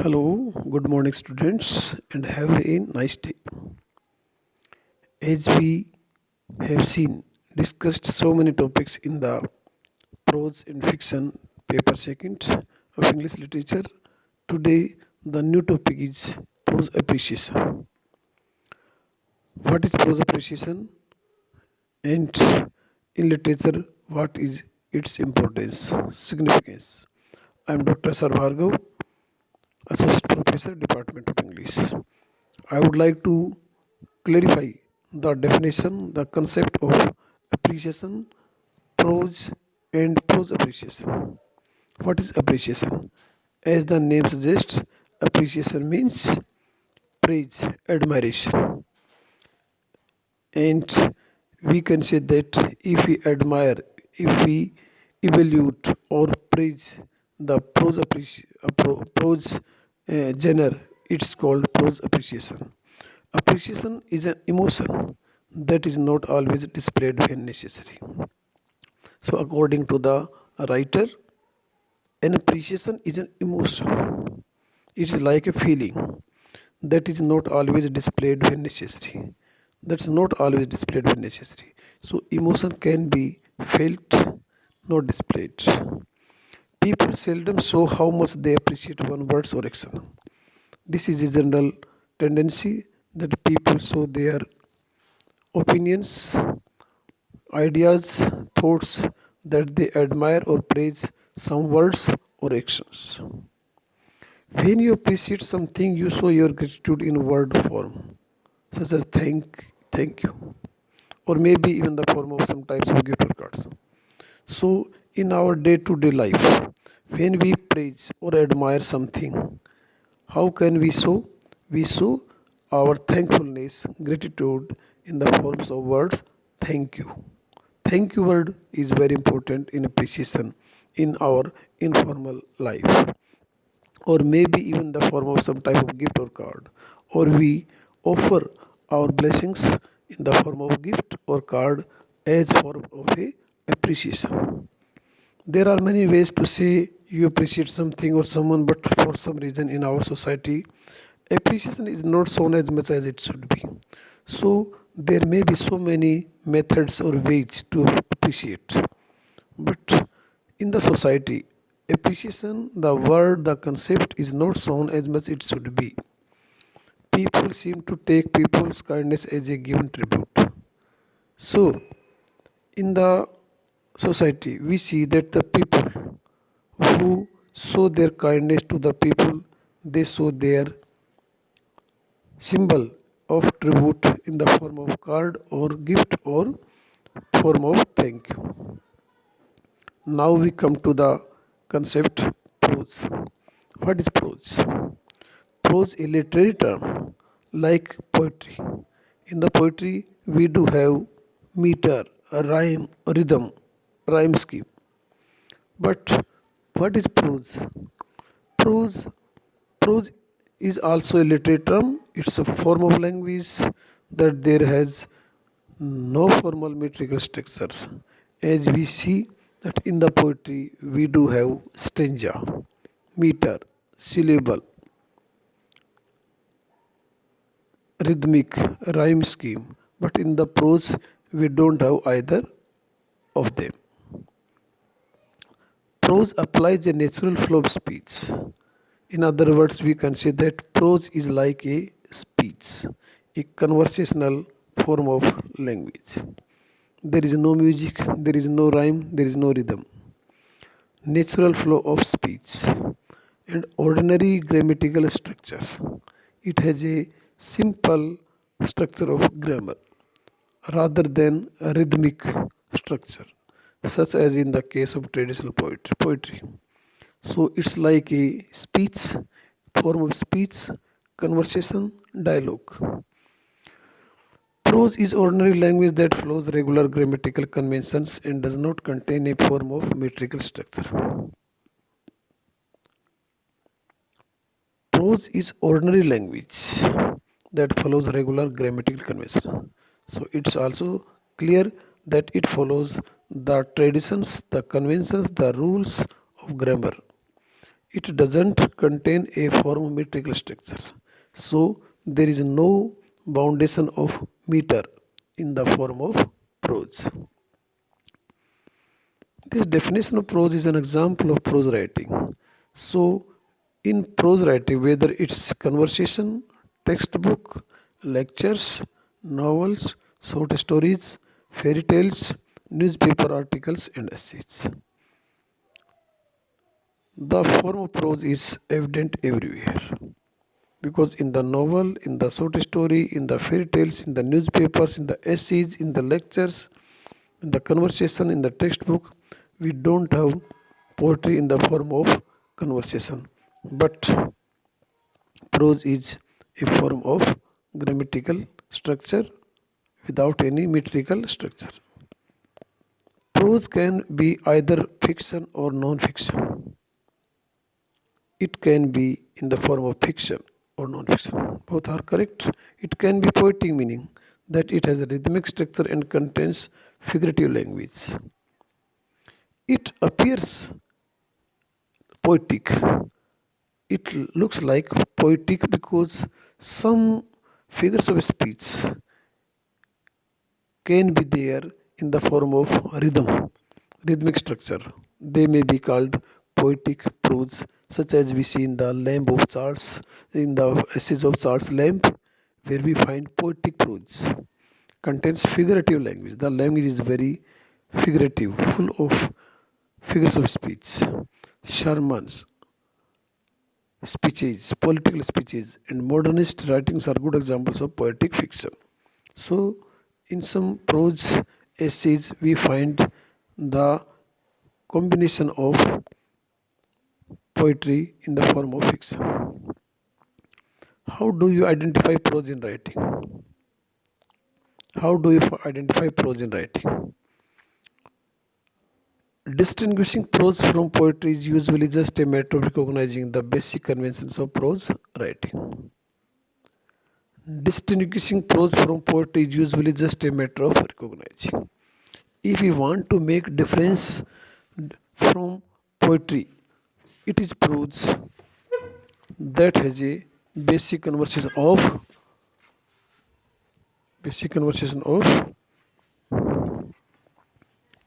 Hello, good morning, students, and have a nice day. As we have seen, discussed so many topics in the prose and fiction paper second of English literature. Today, the new topic is prose appreciation. What is prose appreciation? And in literature, what is its importance, significance? I am Dr. S.R.BHARGAVA, Associate Professor, Department of English. I would like to clarify the definition, the concept of appreciation, prose, and prose appreciation. What is appreciation? As the name suggests, appreciation means praise, admiration. And we can say that if we admire, if we evaluate or praise the prose genre, it's called prose appreciation. Appreciation is an emotion that is not always displayed when necessary. So, according to the writer, an appreciation is an emotion. It is like a feeling that is not always displayed when necessary. That's not always displayed when necessary. So, emotion can be felt, not displayed. People seldom show how much they appreciate one words or action. This is a general tendency that people show their opinions, ideas, thoughts that they admire or praise some words or actions. When you appreciate something, you show your gratitude in word form, such as thank you, or maybe even the form of some types of gift or cards. So, in our day-to-day life, when we praise or admire something, how can we show? We show our thankfulness, gratitude in the forms of words thank you. Thank you word is very important in appreciation in our informal life, or maybe even the form of some type of gift or card, or we offer our blessings in the form of gift or card as form of a appreciation. There are many ways to say you appreciate something or someone, but for some reason in our society, appreciation is not shown as much as it should be. So there may be so many methods or ways to appreciate. But in the society, appreciation, the word, the concept is not shown as much it should be. People seem to take people's kindness as a given tribute. So, in the society, we see that the people who show their kindness to the people, they show their symbol of tribute in the form of card or gift or form of thank you. Now we come to the concept prose. What is prose? Prose is a literary term like poetry. In the poetry, we do have meter, a rhyme, a rhythm, rhyme scheme. But what is prose? Prose, prose is also a literary term. It's a form of language that there has no formal metrical structure. As we see that in the poetry we do have stanza, meter, syllable, rhythmic, rhyme scheme, but in the prose we don't have either of them. Prose applies a natural flow of speech. In other words, we can say that prose is like a speech, a conversational form of language. There is no music, there is no rhyme, there is no rhythm. Natural flow of speech and ordinary grammatical structure. It has a simple structure of grammar rather than a rhythmic structure, such as in the case of traditional poetry. So it's like a speech, form of speech, conversation, dialogue. Prose is ordinary language that follows regular grammatical conventions and does not contain a form of metrical structure. Prose is ordinary language that follows regular grammatical conventions. So it's also clear that it follows the traditions, the conventions, the rules of grammar. It doesn't contain a form metrical structure. So there is no foundation of meter in the form of prose. This definition of prose is an example of prose writing. So, in prose writing, whether it's conversation, textbook, lectures, novels, short stories, fairy tales, newspaper articles, and essays, the form of prose is evident everywhere. Because in the novel, in the short story, in the fairy tales, in the newspapers, in the essays, in the lectures, in the conversation, in the textbook, we don't have poetry in the form of conversation. But prose is a form of grammatical structure without any metrical structure. Prose can be either fiction or non-fiction. It can be in the form of fiction or non-fiction. Both are correct. It can be poetic, meaning that it has a rhythmic structure and contains figurative language. It appears poetic. It looks like poetic because some figures of speech can be there in the form of rhythm, rhythmic structure. They may be called poetic prose, such as we see in the Lamb of Charles, in the essays of Charles Lamb, where we find poetic prose. Contains figurative language. The language is very figurative, full of figures of speech, sermons, speeches, political speeches, and modernist writings are good examples of poetic fiction. So, in some prose essays, we find the combination of poetry in the form of fiction. How do you identify prose in writing? How do you identify prose in writing? Distinguishing prose from poetry is usually just a matter of recognizing the basic conventions of prose writing. Distinguishing prose from poetry is usually just a matter of recognizing. If we want to make difference from poetry, it is prose that has a basic conversation of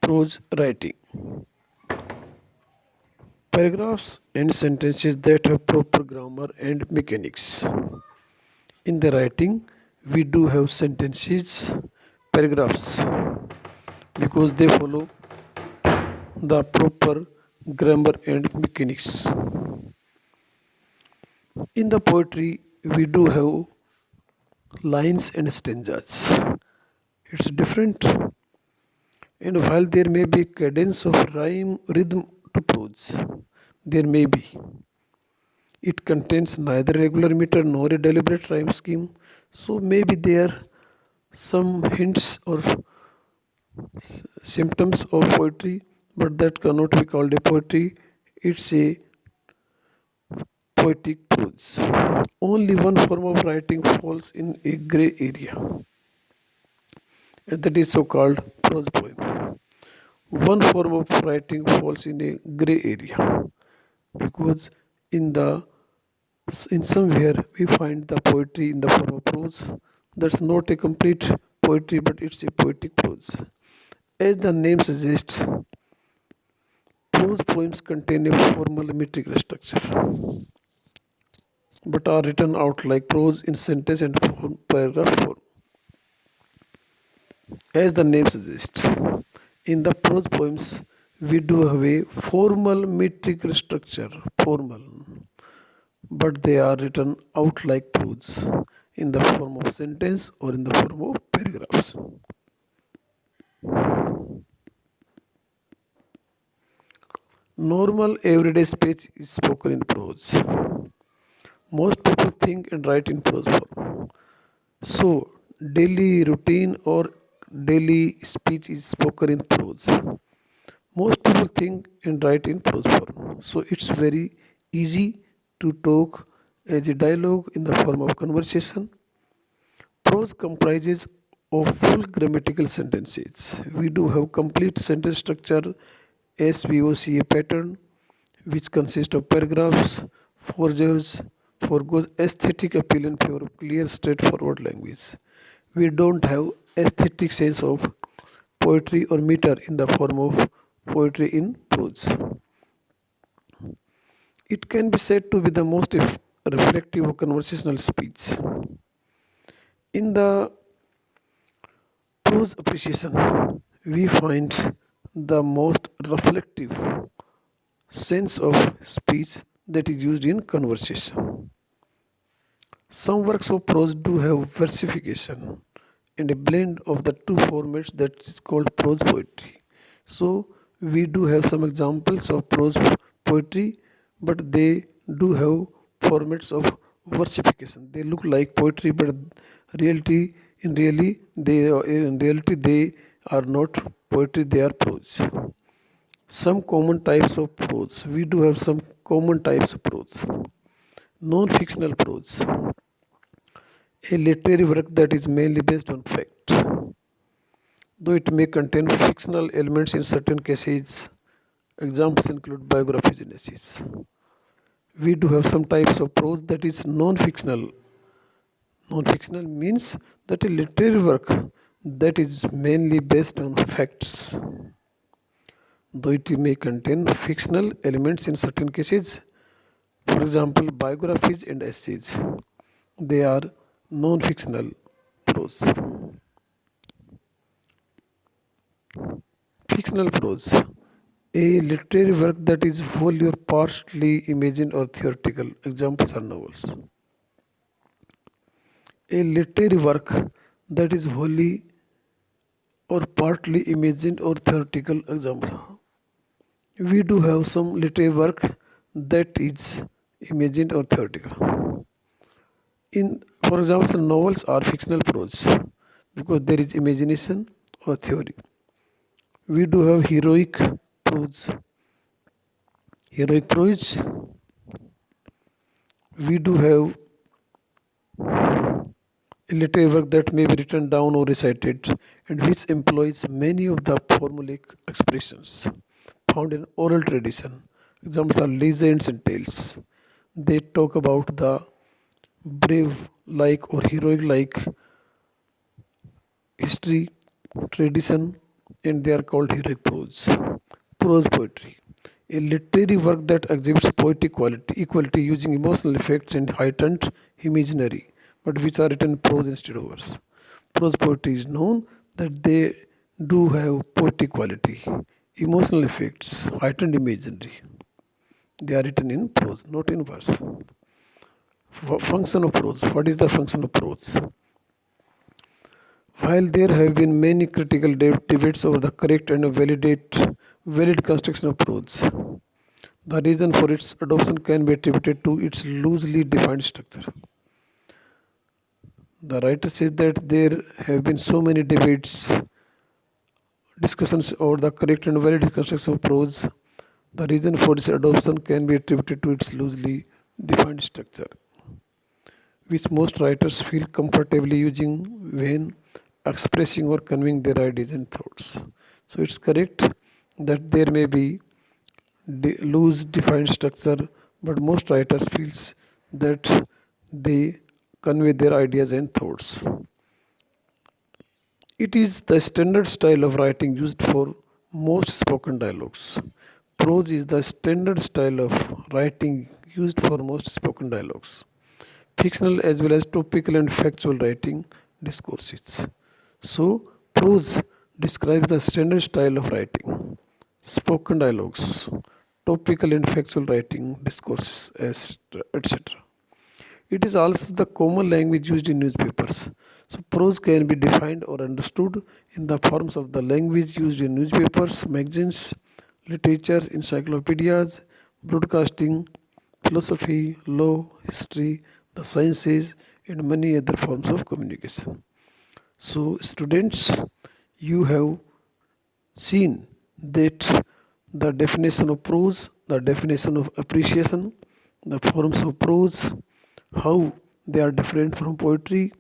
prose writing. Paragraphs and sentences that have proper grammar and mechanics. In the writing, we do have sentences, paragraphs, because they follow the proper grammar and mechanics. In the poetry, we do have lines and stanzas. It's different. And while there may be cadence of rhyme, rhythm to prose, there may be. It contains neither regular meter nor a deliberate rhyme scheme. So maybe there are some hints or symptoms of poetry, but that cannot be called a poetry. It's a poetic prose. Only one form of writing falls in a gray area, and that is so called prose poem. One form of writing falls in a gray area because in the in somewhere we find the poetry in the form of prose. That's not a complete poetry, but it's a poetic prose. As the name suggests, prose poems contain a formal metrical structure, but are written out like prose in sentence and paragraph form. As the name suggests, in the prose poems, we do have a formal metrical structure, formal, but they are written out like prose in the form of sentence or in the form of paragraphs. Normal everyday speech is spoken in prose. Most people think and write in prose form. So, daily routine or daily speech is spoken in prose. Most people think and write in prose form. So, it's very easy to talk as a dialogue in the form of conversation. Prose comprises of full grammatical sentences. We do have complete sentence structure, SVOCA pattern, which consists of paragraphs, forgoes aesthetic appeal in favor of clear, straightforward language. We don't have aesthetic sense of poetry or meter in the form of poetry in prose. It can be said to be the most reflective of conversational speech. In the prose appreciation, we find the most reflective sense of speech that is used in conversation. Some works of prose do have versification and a blend of the two formats that is called prose poetry. So we do have some examples of prose poetry, but they do have formats of versification. They look like poetry, but reality in reality they are not poetry. They are prose. Some common types of prose. We do have some common types of prose. Non-fictional prose, a literary work that is mainly based on fact, though it may contain fictional elements in certain cases. Examples include biographies and essays. We do have some types of prose that is non-fictional. Non-fictional means that a literary work that is mainly based on facts, though it may contain fictional elements in certain cases. For example, biographies and essays. They are non-fictional prose. Fictional prose, a literary work that is wholly or partially imagined or theoretical. Examples are novels. A literary work that is wholly or partly imagined or theoretical. Example. We do have some literary work that is imagined or theoretical. For example, novels are fictional prose because there is imagination or theory. We do have heroic prose. Heroic prose, we do have a literary work that may be written down or recited and which employs many of the formulaic expressions found in oral tradition. Examples are legends and tales. They talk about the brave like or heroic like history, tradition, and they are called heroic prose. Prose poetry, a literary work that exhibits poetic equality using emotional effects and heightened imaginary, but which are written in prose instead of verse. Prose poetry is known that they do have poetic quality, emotional effects, heightened imaginary. They are written in prose, not in verse. Function of prose. What is the function of prose? While there have been many critical debates over the correct and valid construction of prose, the reason for its adoption can be attributed to its loosely defined structure. The writer says that there have been so many discussions over the correct and valid construction of prose. The reason for its adoption can be attributed to its loosely defined structure, which most writers feel comfortably using when expressing or conveying their ideas and thoughts. So it's correct that there may be loose defined structure, but most writers feels that they convey their ideas and thoughts. It is the standard style of writing used for most spoken dialogues. Prose is the standard style of writing used for most spoken dialogues. Fictional as well as topical and factual writing discourses. So, prose describes the standard style of writing. Spoken dialogues, topical and factual writing discourses, etc. It is also the common language used in newspapers. So, prose can be defined or understood in the forms of the language used in newspapers, magazines, literature, encyclopedias, broadcasting, philosophy, law, history, the sciences, and many other forms of communication. So, students, you have seen that the definition of prose, the definition of appreciation, the forms of prose, how they are different from poetry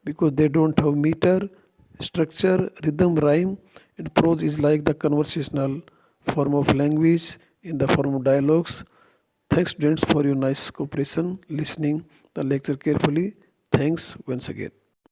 because they don't have meter, structure, rhythm, rhyme, and prose is like the conversational form of language in the form of dialogues Thanks, students, for your nice cooperation, listening the lecture carefully. Thanks once again.